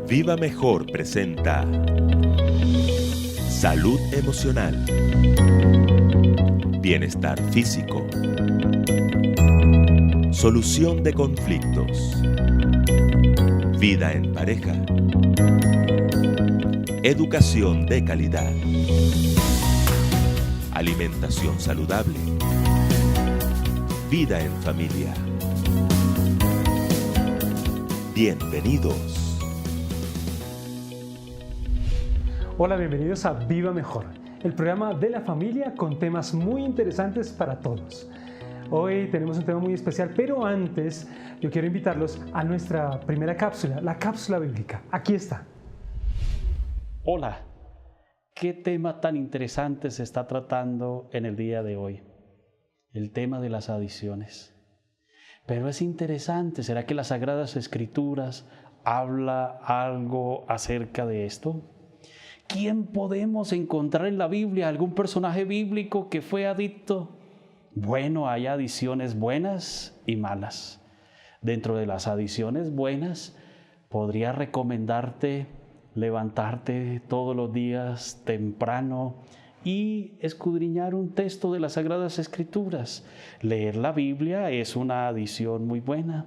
Viva Mejor presenta Salud Emocional, Bienestar Físico, Solución de Conflictos, Vida en Pareja, Educación de Calidad, Alimentación Saludable, Vida en Familia. Bienvenidos. Hola, bienvenidos a Viva Mejor, el programa de la familia con temas muy interesantes para todos. Hoy tenemos un tema muy especial, pero antes yo quiero invitarlos a nuestra primera cápsula, la cápsula bíblica. Aquí está. Hola, ¿qué tema tan interesante se está tratando en el día de hoy? El tema de las adicciones. Pero es interesante, ¿será que las Sagradas Escrituras habla algo acerca de esto? ¿Quién podemos encontrar en la Biblia? ¿Algún personaje bíblico que fue adicto? Bueno, hay adicciones buenas y malas. Dentro de las adicciones buenas, podría recomendarte levantarte todos los días temprano y escudriñar un texto de las Sagradas Escrituras. Leer la Biblia es una adicción muy buena.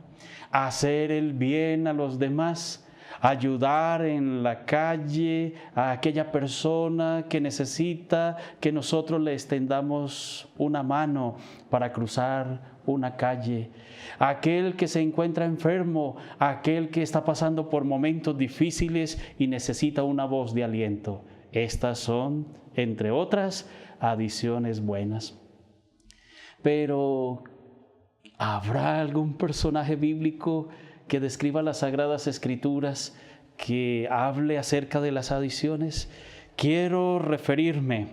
Hacer el bien a los demás, ayudar en la calle a aquella persona que necesita que nosotros le extendamos una mano para cruzar una calle, aquel que se encuentra enfermo, aquel que está pasando por momentos difíciles y necesita una voz de aliento. Estas son, entre otras, adicciones buenas. Pero, ¿habrá algún personaje bíblico que describa las Sagradas Escrituras que hable acerca de las adicciones? Quiero referirme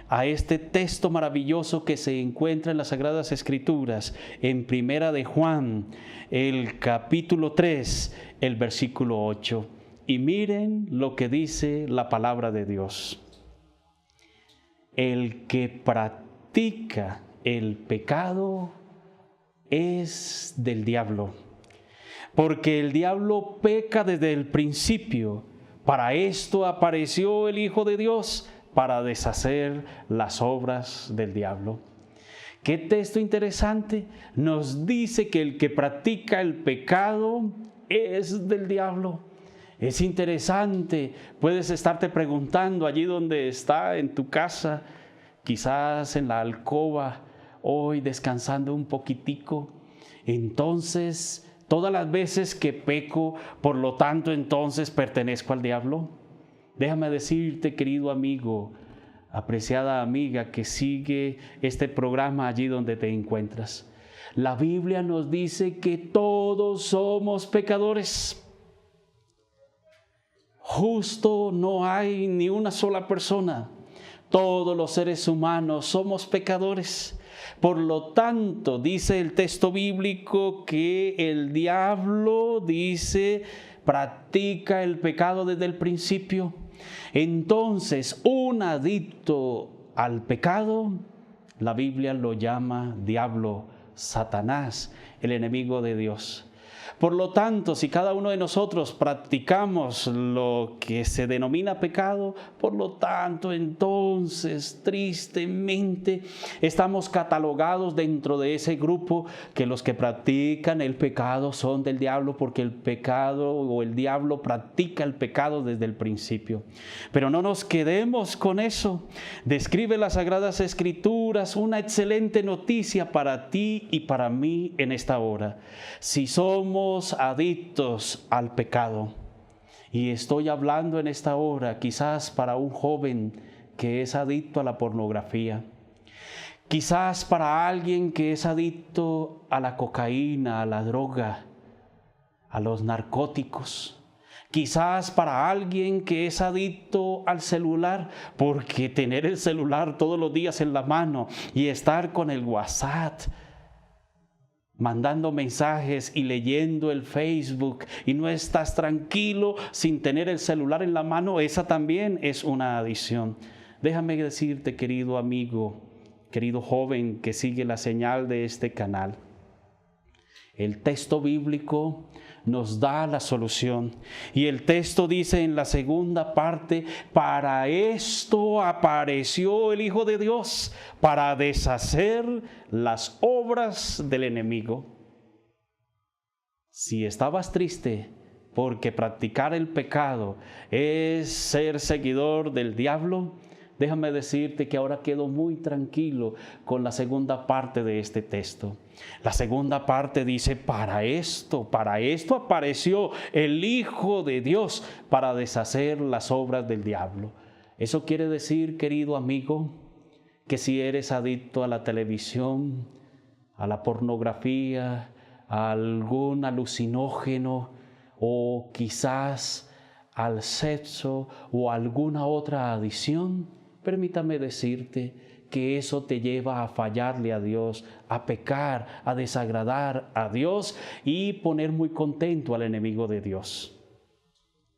a este texto maravilloso que se encuentra en las Sagradas Escrituras, en Primera de Juan, el capítulo 3, el versículo 8. Y miren lo que dice la palabra de Dios. El que practica el pecado es del diablo, porque el diablo peca desde el principio. Para esto apareció el Hijo de Dios, para deshacer las obras del diablo. Qué texto interesante. Nos dice que el que practica el pecado es del diablo. Es interesante. Puedes estarte preguntando allí donde está, en tu casa, quizás en la alcoba, hoy descansando un poquitico. Entonces, todas las veces que peco, por lo tanto, entonces pertenezco al diablo. Déjame decirte, querido amigo, apreciada amiga que sigue este programa allí donde te encuentras. La Biblia nos dice que todos somos pecadores. Justo no hay ni una sola persona. Todos los seres humanos somos pecadores. Por lo tanto, dice el texto bíblico que el diablo, practica el pecado desde el principio. Entonces, un adicto al pecado, la Biblia lo llama diablo, Satanás, el enemigo de Dios. Por lo tanto, si cada uno de nosotros practicamos lo que se denomina pecado, por lo tanto, entonces, tristemente, estamos catalogados dentro de ese grupo que los que practican el pecado son del diablo, porque el pecado o el diablo practica el pecado desde el principio. Pero no nos quedemos con eso. Describe las Sagradas Escrituras una excelente noticia para ti y para mí en esta hora. Si somos adictos al pecado, y estoy hablando en esta hora quizás para un joven que es adicto a la pornografía, quizás para alguien que es adicto a la cocaína, a la droga, a los narcóticos, quizás para alguien que es adicto al celular, porque tener el celular todos los días en la mano y estar con el WhatsApp, mandando mensajes y leyendo el Facebook, y no estás tranquilo sin tener el celular en la mano, esa también es una adicción. Déjame decirte, querido amigo, querido joven que sigue la señal de este canal, El texto bíblico nos da la solución. Y el texto dice en la segunda parte, para esto apareció el Hijo de Dios, para deshacer las obras del enemigo. Si estabas triste porque practicar el pecado es ser seguidor del diablo, déjame decirte que ahora quedo muy tranquilo con la segunda parte de este texto. La segunda parte dice, para esto apareció el Hijo de Dios para deshacer las obras del diablo. Eso quiere decir, querido amigo, que si eres adicto a la televisión, a la pornografía, a algún alucinógeno o quizás al sexo o alguna otra adicción, permítame decirte que eso te lleva a fallarle a Dios, a pecar, a desagradar a Dios y poner muy contento al enemigo de Dios.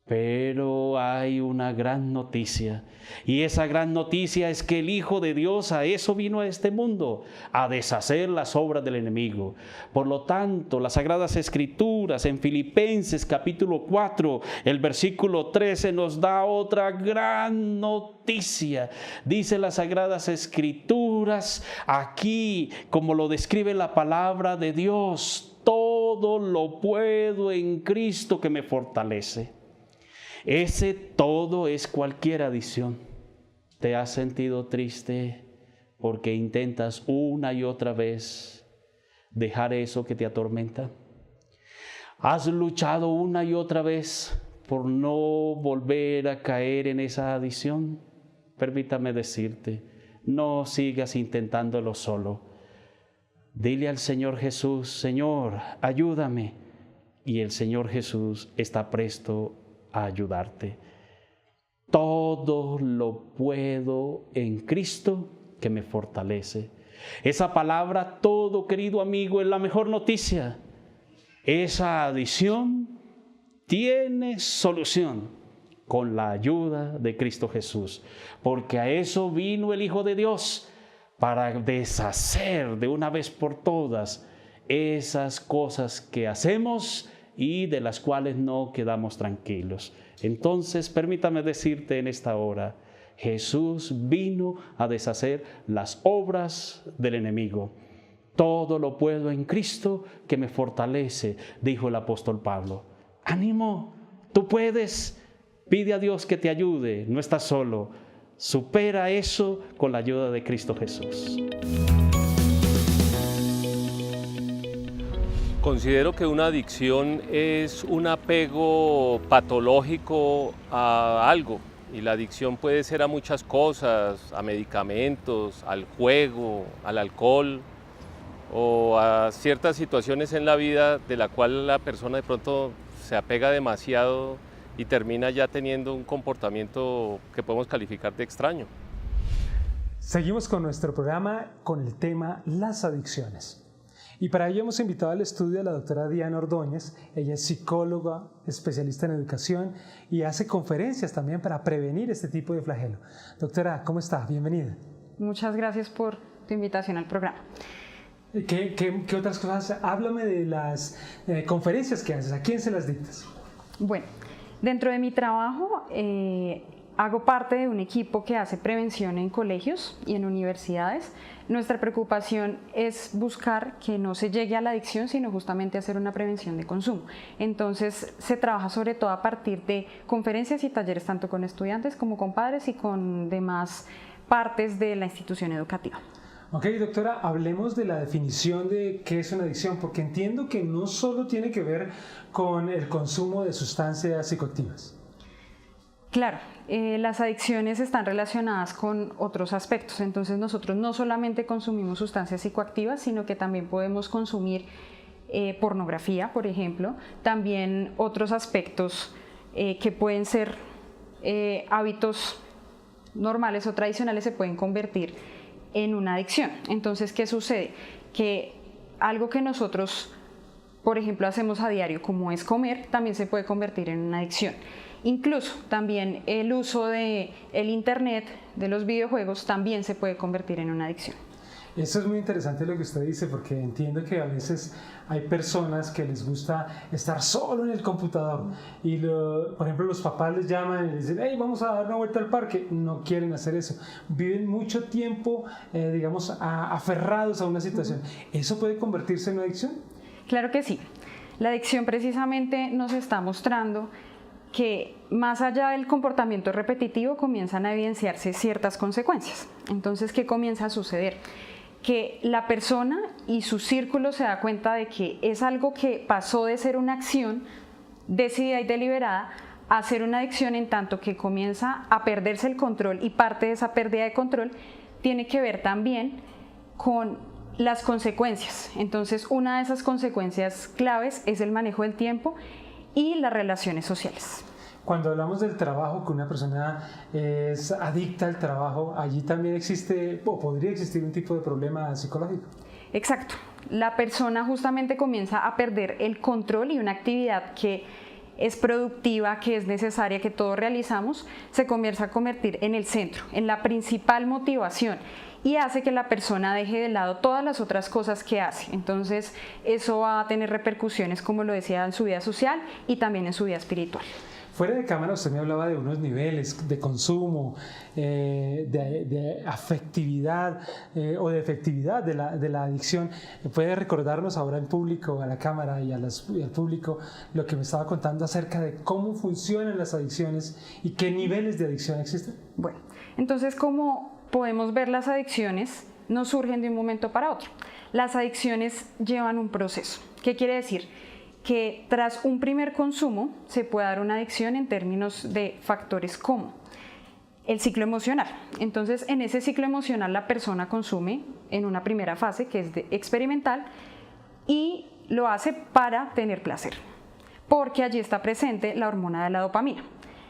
Pero hay una gran noticia, y esa gran noticia es que el Hijo de Dios a eso vino a este mundo, a deshacer las obras del enemigo. Por lo tanto, las Sagradas Escrituras en Filipenses capítulo 4, el versículo 13 nos da otra gran noticia. Dice las Sagradas Escrituras aquí, como lo describe la palabra de Dios, todo lo puedo en Cristo que me fortalece. Ese todo es cualquier adicción. ¿Te has sentido triste porque intentas una y otra vez dejar eso que te atormenta? ¿Has luchado una y otra vez por no volver a caer en esa adicción? Permítame decirte, no sigas intentándolo solo. Dile al Señor Jesús, Señor, ayúdame. Y el Señor Jesús está presto a ayudarte. Todo lo puedo en Cristo que me fortalece. Esa palabra todo, querido amigo, es la mejor noticia. Esa adicción tiene solución con la ayuda de Cristo Jesús, porque a eso vino el Hijo de Dios, para deshacer de una vez por todas esas cosas que hacemos y de las cuales no quedamos tranquilos. Entonces, permítame decirte en esta hora, Jesús vino a deshacer las obras del enemigo. Todo lo puedo en Cristo que me fortalece, dijo el apóstol Pablo. Ánimo, tú puedes. Pide a Dios que te ayude, no estás solo. Supera eso con la ayuda de Cristo Jesús. Considero que una adicción es un apego patológico a algo, y la adicción puede ser a muchas cosas, a medicamentos, al juego, al alcohol o a ciertas situaciones en la vida de la cual la persona de pronto se apega demasiado y termina ya teniendo un comportamiento que podemos calificar de extraño. Seguimos con nuestro programa con el tema las adicciones. Y para ello hemos invitado al estudio a la doctora Diana Ordóñez. Ella es psicóloga, especialista en educación y hace conferencias también para prevenir este tipo de flagelo. Doctora, ¿cómo está? Bienvenida. Muchas gracias por tu invitación al programa. ¿Qué otras cosas? Háblame de las conferencias que haces. ¿A quién se las dictas? Bueno, dentro de mi trabajo hago parte de un equipo que hace prevención en colegios y en universidades. Nuestra preocupación es buscar que no se llegue a la adicción, sino justamente hacer una prevención de consumo. Entonces se trabaja sobre todo a partir de conferencias y talleres tanto con estudiantes como con padres y con demás partes de la institución educativa. Ok, doctora, hablemos de la definición de qué es una adicción, porque entiendo que no solo tiene que ver con el consumo de sustancias psicoactivas. Claro, las adicciones están relacionadas con otros aspectos, entonces nosotros no solamente consumimos sustancias psicoactivas, sino que también podemos consumir pornografía, por ejemplo, también otros aspectos que pueden ser hábitos normales o tradicionales se pueden convertir en una adicción. Entonces, ¿qué sucede? Que algo que nosotros, por ejemplo, hacemos a diario, como es comer, también se puede convertir en una adicción. Incluso también el uso del internet, de los videojuegos, también se puede convertir en una adicción. Eso es muy interesante lo que usted dice, porque entiendo que a veces hay personas que les gusta estar solo en el computador y, por ejemplo, los papás les llaman y les dicen, hey, vamos a dar una vuelta al parque. No quieren hacer eso. Viven mucho tiempo, digamos, aferrados a una situación. ¿Eso puede convertirse en una adicción? Claro que sí. La adicción precisamente nos está mostrando que más allá del comportamiento repetitivo comienzan a evidenciarse ciertas consecuencias. Entonces, ¿qué comienza a suceder? Que la persona y su círculo se da cuenta de que es algo que pasó de ser una acción decidida y deliberada a ser una adicción, en tanto que comienza a perderse el control, y parte de esa pérdida de control tiene que ver también con las consecuencias. Entonces, una de esas consecuencias claves es el manejo del tiempo y las relaciones sociales. Cuando hablamos del trabajo, que una persona es adicta al trabajo, allí también existe o podría existir un tipo de problema psicológico. Exacto. La persona justamente comienza a perder el control, y una actividad que es productiva, que es necesaria, que todos realizamos, se comienza a convertir en el centro, en la principal motivación, y hace que la persona deje de lado todas las otras cosas que hace. Entonces, eso va a tener repercusiones, como lo decía, en su vida social y también en su vida espiritual. Fuera de cámara usted me hablaba de unos niveles de consumo, de afectividad o de efectividad de la adicción. ¿Puede recordarnos ahora en público, a la cámara y al público, lo que me estaba contando acerca de cómo funcionan las adicciones y qué niveles de adicción existen? Bueno, entonces, como podemos ver, las adicciones no surgen de un momento para otro. Las adicciones llevan un proceso. ¿Qué quiere decir? Que tras un primer consumo se puede dar una adicción en términos de factores como el ciclo emocional. Entonces, en ese ciclo emocional la persona consume en una primera fase, que es de experimental, y lo hace para tener placer, porque allí está presente la hormona de la dopamina.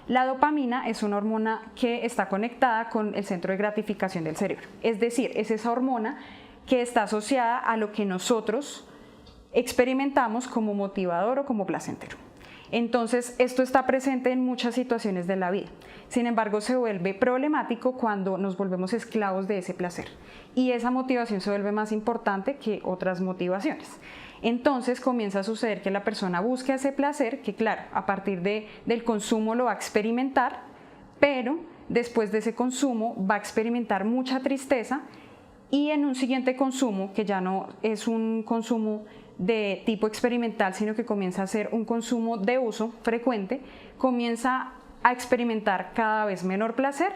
La dopamina es una hormona que está conectada con el centro de gratificación del cerebro, es decir, es esa hormona que está asociada a lo que nosotros experimentamos como motivador o como placentero. Entonces, esto está presente en muchas situaciones de la vida. Sin embargo, se vuelve problemático cuando nos volvemos esclavos de ese placer, y esa motivación se vuelve más importante que otras motivaciones. Entonces comienza a suceder que la persona busca ese placer, que claro, a partir del consumo lo va a experimentar, pero después de ese consumo va a experimentar mucha tristeza, y en un siguiente consumo, que ya no es un consumo de tipo experimental, sino que comienza a ser un consumo de uso frecuente, comienza a experimentar cada vez menor placer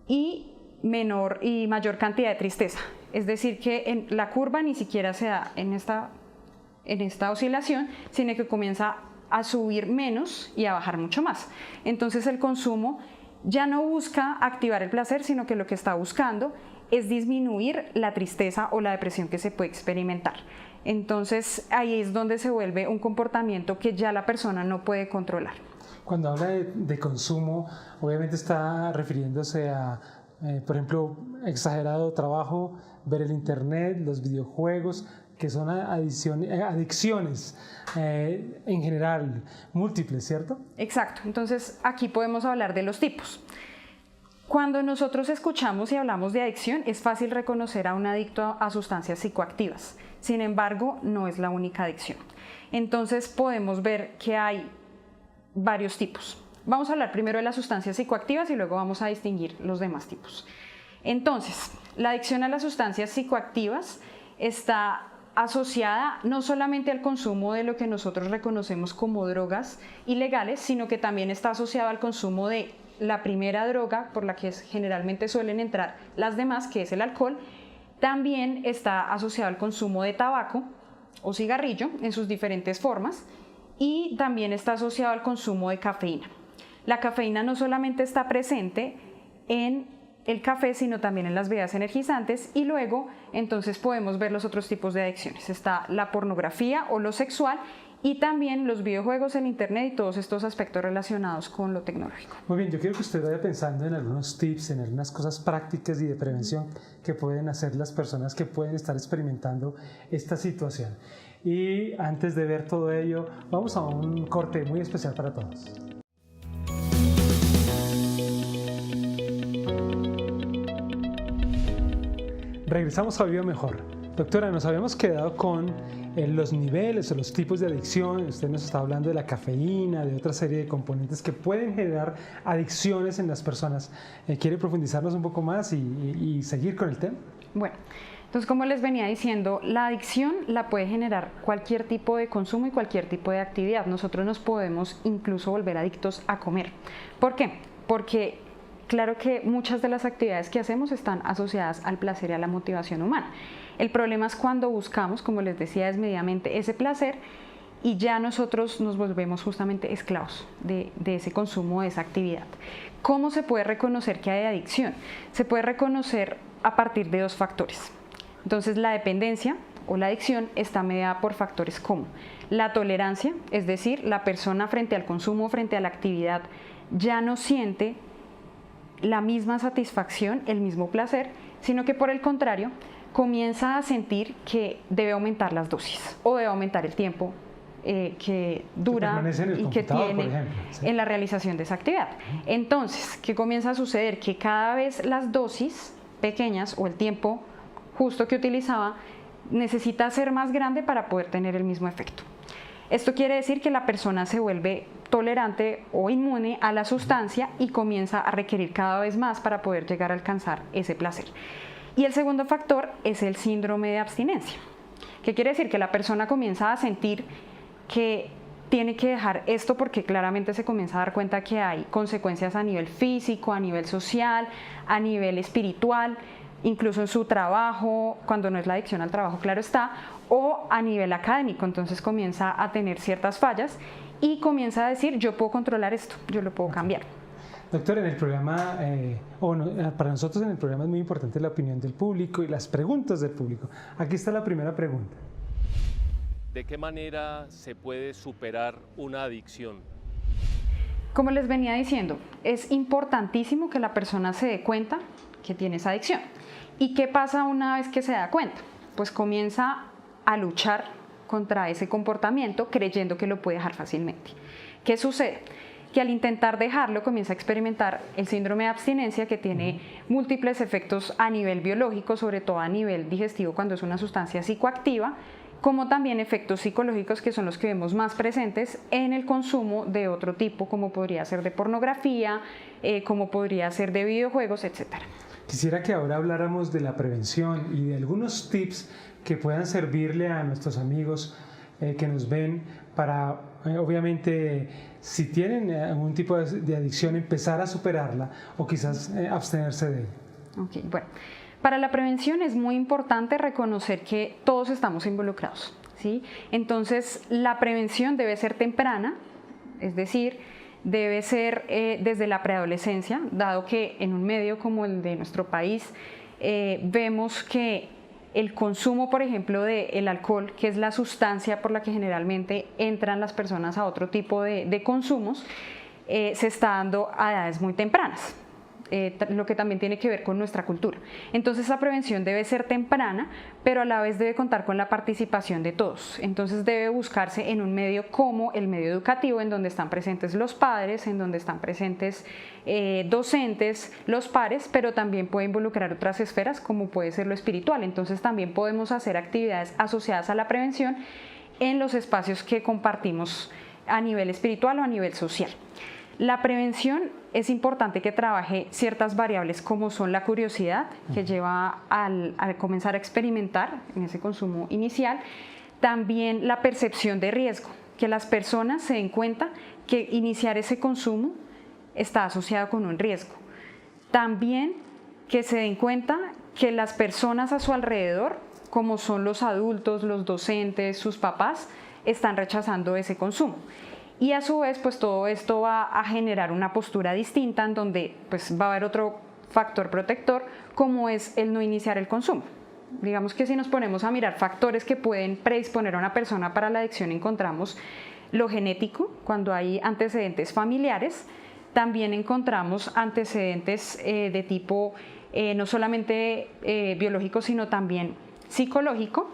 y mayor cantidad de tristeza. Es decir, que la curva ni siquiera se da en esta oscilación, sino que comienza a subir menos y a bajar mucho más. Entonces, el consumo ya no busca activar el placer, sino que lo que está buscando es disminuir la tristeza o la depresión que se puede experimentar. Entonces, ahí es donde se vuelve un comportamiento que ya la persona no puede controlar. Cuando habla de consumo, obviamente está refiriéndose a, por ejemplo, exagerado trabajo, ver el internet, los videojuegos, que son adicciones en general múltiples, ¿cierto? Exacto. Entonces, aquí podemos hablar de los tipos. Cuando nosotros escuchamos y hablamos de adicción, es fácil reconocer a un adicto a sustancias psicoactivas. Sin embargo, no es la única adicción. Entonces, podemos ver que hay varios tipos. Vamos a hablar primero de las sustancias psicoactivas y luego vamos a distinguir los demás tipos. Entonces, la adicción a las sustancias psicoactivas está asociada no solamente al consumo de lo que nosotros reconocemos como drogas ilegales, sino que también está asociado al consumo de la primera droga por la que generalmente suelen entrar las demás, que es el alcohol. También está asociado al consumo de tabaco o cigarrillo en sus diferentes formas, y también está asociado al consumo de cafeína. La cafeína no solamente está presente en el café, sino también en las bebidas energizantes, y luego entonces podemos ver los otros tipos de adicciones. Está la pornografía o lo sexual, y también los videojuegos, el internet y todos estos aspectos relacionados con lo tecnológico. Muy bien, yo quiero que usted vaya pensando en algunos tips, en algunas cosas prácticas y de prevención que pueden hacer las personas que pueden estar experimentando esta situación. Y antes de ver todo ello, vamos a un corte muy especial para todos. Regresamos a Viva Mejor. Doctora, nos habíamos quedado con los niveles o los tipos de adicción. Usted nos está hablando de la cafeína, de otra serie de componentes que pueden generar adicciones en las personas. ¿Quiere profundizarnos un poco más y seguir con el tema? Bueno, entonces como les venía diciendo, la adicción la puede generar cualquier tipo de consumo y cualquier tipo de actividad. Nosotros nos podemos incluso volver adictos a comer. ¿Por qué? Porque claro que muchas de las actividades que hacemos están asociadas al placer y a la motivación humana. El problema es cuando buscamos, como les decía, desmedidamente ese placer y ya nosotros nos volvemos justamente esclavos de ese consumo, de esa actividad. ¿Cómo se puede reconocer que hay adicción? Se puede reconocer a partir de dos factores. Entonces, la dependencia o la adicción está mediada por factores como la tolerancia, es decir, la persona frente al consumo, frente a la actividad, ya no siente la misma satisfacción, el mismo placer, sino que por el contrario, comienza a sentir que debe aumentar las dosis o debe aumentar el tiempo que dura y que tiene en la realización de esa actividad. Entonces, ¿qué comienza a suceder? Que cada vez las dosis pequeñas o el tiempo justo que utilizaba necesita ser más grande para poder tener el mismo efecto. Esto quiere decir que la persona se vuelve tolerante o inmune a la sustancia y comienza a requerir cada vez más para poder llegar a alcanzar ese placer. Y el segundo factor es el síndrome de abstinencia, que quiere decir que la persona comienza a sentir que tiene que dejar esto porque claramente se comienza a dar cuenta que hay consecuencias a nivel físico, a nivel social, a nivel espiritual, incluso en su trabajo, cuando no es la adicción al trabajo, claro está, o a nivel académico. Entonces comienza a tener ciertas fallas y comienza a decir, yo puedo controlar esto, yo lo puedo cambiar. Doctor, en el programa, para nosotros en el programa es muy importante la opinión del público y las preguntas del público. Aquí está la primera pregunta. ¿De qué manera se puede superar una adicción? Como les venía diciendo, es importantísimo que la persona se dé cuenta que tiene esa adicción. ¿Y qué pasa una vez que se da cuenta? Pues comienza a luchar contra ese comportamiento creyendo que lo puede dejar fácilmente. ¿Qué sucede? Que al intentar dejarlo comienza a experimentar el síndrome de abstinencia, que tiene múltiples efectos a nivel biológico, sobre todo a nivel digestivo cuando es una sustancia psicoactiva, como también efectos psicológicos que son los que vemos más presentes en el consumo de otro tipo, como podría ser de pornografía, como podría ser de videojuegos, etc. Quisiera que ahora habláramos de la prevención y de algunos tips que puedan servirle a nuestros amigos que nos ven para, obviamente, si tienen algún tipo de adicción, empezar a superarla o quizás abstenerse de ella. Okay, bueno. Para la prevención es muy importante reconocer que todos estamos involucrados, ¿sí? Entonces, la prevención debe ser temprana, es decir, debe ser desde la preadolescencia, dado que en un medio como el de nuestro país vemos que el consumo, por ejemplo, del alcohol, que es la sustancia por la que generalmente entran las personas a otro tipo de consumos, se está dando a edades muy tempranas. Lo que también tiene que ver con nuestra cultura. Entonces la prevención debe ser temprana, pero a la vez debe contar con la participación de todos. Entonces debe buscarse en un medio como el medio educativo, en donde están presentes los padres, en donde están presentes docentes, los pares, pero también puede involucrar otras esferas como puede ser lo espiritual. Entonces también podemos hacer actividades asociadas a la prevención en los espacios que compartimos a nivel espiritual o a nivel social. La prevención es importante que trabaje ciertas variables como son la curiosidad, que lleva a comenzar a experimentar en ese consumo inicial, también la percepción de riesgo, que las personas se den cuenta que iniciar ese consumo está asociado con un riesgo. También que se den cuenta que las personas a su alrededor, como son los adultos, los docentes, sus papás, están rechazando ese consumo. Y a su vez, pues todo esto va a generar una postura distinta en donde pues, va a haber otro factor protector, como es el no iniciar el consumo. Digamos que si nos ponemos a mirar factores que pueden predisponer a una persona para la adicción, encontramos lo genético, cuando hay antecedentes familiares. También encontramos antecedentes de tipo no solamente biológico, sino también psicológico.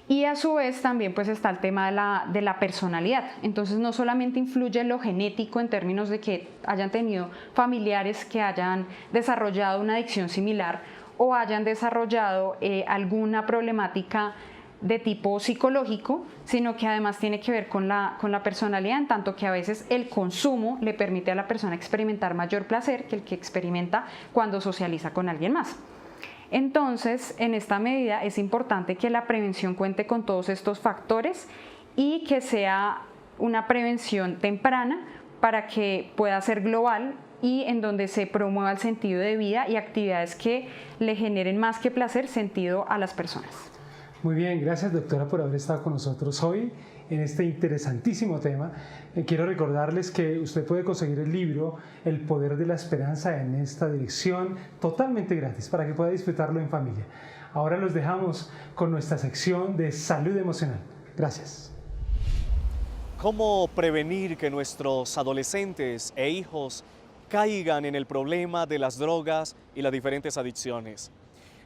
Y a su vez también pues está el tema de la personalidad. Entonces no solamente influye lo genético en términos de que hayan tenido familiares que hayan desarrollado una adicción similar o hayan desarrollado alguna problemática de tipo psicológico, sino que además tiene que ver con la personalidad, en tanto que a veces el consumo le permite a la persona experimentar mayor placer que el que experimenta cuando socializa con alguien más. Entonces, en esta medida es importante que la prevención cuente con todos estos factores y que sea una prevención temprana para que pueda ser global y en donde se promueva el sentido de vida y actividades que le generen más que placer, sentido a las personas. Muy bien, gracias doctora por haber estado con nosotros hoy en este interesantísimo tema. Quiero recordarles que usted puede conseguir el libro El Poder de la Esperanza en esta dirección totalmente gratis para que pueda disfrutarlo en familia. Ahora los dejamos con nuestra sección de salud emocional. Gracias. ¿Cómo prevenir que nuestros adolescentes e hijos caigan en el problema de las drogas y las diferentes adicciones?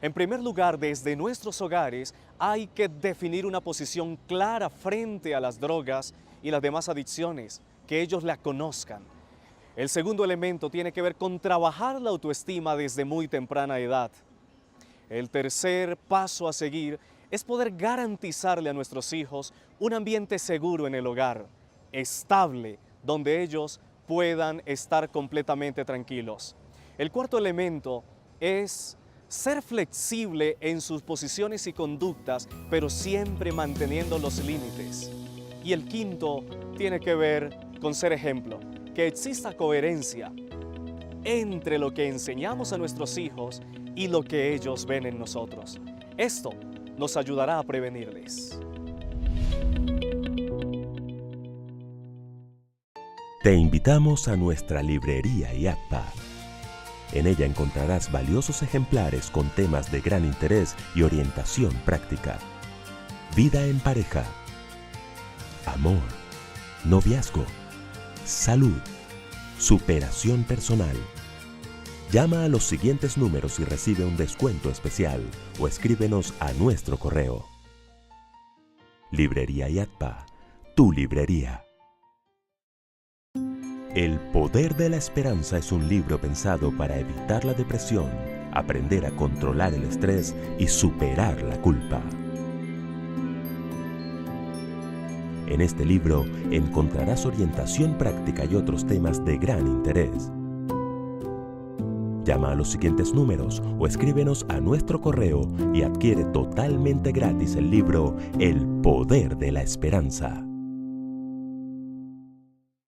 En primer lugar, desde nuestros hogares hay que definir una posición clara frente a las drogas y las demás adicciones, que ellos la conozcan. El segundo elemento tiene que ver con trabajar la autoestima desde muy temprana edad. El tercer paso a seguir es poder garantizarle a nuestros hijos un ambiente seguro en el hogar, estable, donde ellos puedan estar completamente tranquilos. El cuarto elemento es ser flexible en sus posiciones y conductas, pero siempre manteniendo los límites. Y el quinto tiene que ver con ser ejemplo, que exista coherencia entre lo que enseñamos a nuestros hijos y lo que ellos ven en nosotros. Esto nos ayudará a prevenirles. Te invitamos a nuestra librería IATPA. En ella encontrarás valiosos ejemplares con temas de gran interés y orientación práctica. Vida en pareja, amor, noviazgo, salud, superación personal. Llama a los siguientes números y recibe un descuento especial o escríbenos a nuestro correo. Librería IATPA, tu librería. El Poder de la Esperanza es un libro pensado para evitar la depresión, aprender a controlar el estrés y superar la culpa. En este libro encontrarás orientación práctica y otros temas de gran interés. Llama a los siguientes números o escríbenos a nuestro correo y adquiere totalmente gratis el libro El Poder de la Esperanza.